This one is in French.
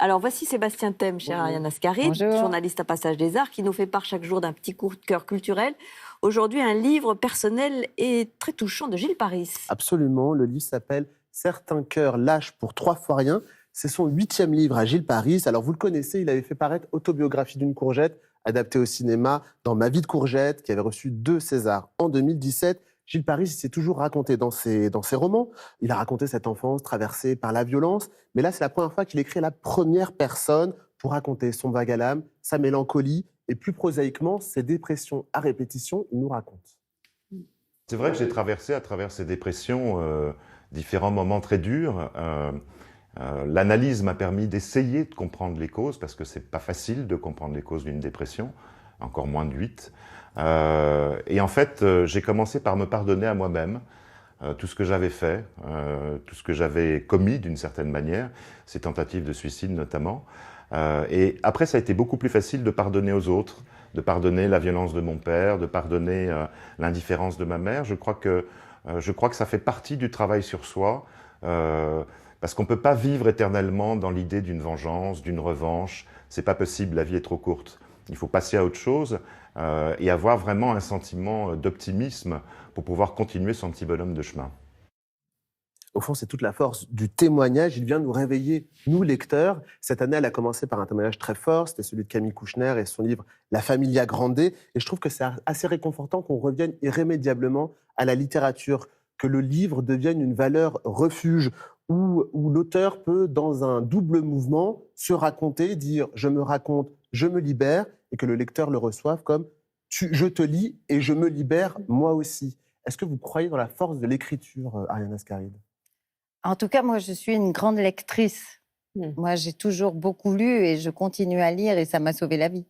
Alors voici Sébastien Thème, chère Bonjour. Ariane Ascaride, Bonjour. journaliste à Passage des Arts, qui nous fait part chaque jour d'un petit coup de cœur culturel. Aujourd'hui, un livre personnel et très touchant de Gilles Paris. Absolument, le livre s'appelle « Certains cœurs lâchent pour 3 fois rien ». C'est son 8e livre à Gilles Paris. Alors vous le connaissez, il avait fait paraître Autobiographie d'une courgette, adaptée au cinéma dans Ma vie de courgette, qui avait reçu 2 Césars en 2017. Gilles Paris, il s'est toujours raconté dans ses romans. Il a raconté cette enfance traversée par la violence. Mais là, c'est la première fois qu'il écrit à la première personne pour raconter son vague à l'âme, sa mélancolie et plus prosaïquement, ses dépressions à répétition. Il nous raconte. C'est vrai que j'ai traversé à travers ces dépressions différents moments très durs. L'analyse m'a permis d'essayer de comprendre les causes, parce que c'est pas facile de comprendre les causes d'une dépression, encore moins de 8. Et en fait, j'ai commencé par me pardonner à moi-même tout ce que j'avais fait, tout ce que j'avais commis d'une certaine manière, ces tentatives de suicide notamment. Et après, ça a été beaucoup plus facile de pardonner aux autres, de pardonner la violence de mon père, de pardonner l'indifférence de ma mère. Je crois que ça fait partie du travail sur soi, parce qu'on ne peut pas vivre éternellement dans l'idée d'une vengeance, d'une revanche. C'est pas possible, la vie est trop courte. Il faut passer à autre chose et avoir vraiment un sentiment d'optimisme pour pouvoir continuer son petit bonhomme de chemin. Au fond, c'est toute la force du témoignage. Il vient nous réveiller, nous, lecteurs. Cette année, elle a commencé par un témoignage très fort. C'était celui de Camille Kouchner et son livre « La Familia Grande ». Et je trouve que c'est assez réconfortant qu'on revienne irrémédiablement à la littérature, que le livre devienne une valeur refuge où l'auteur peut, dans un double mouvement, se raconter, dire « je me raconte, je me libère » et que le lecteur le reçoive comme « je te lis et je me libère moi aussi ». Est-ce que vous croyez dans la force de l'écriture, Ariane Ascaride ? En tout cas, moi, je suis une grande lectrice. Moi, j'ai toujours beaucoup lu et je continue à lire et ça m'a sauvé la vie.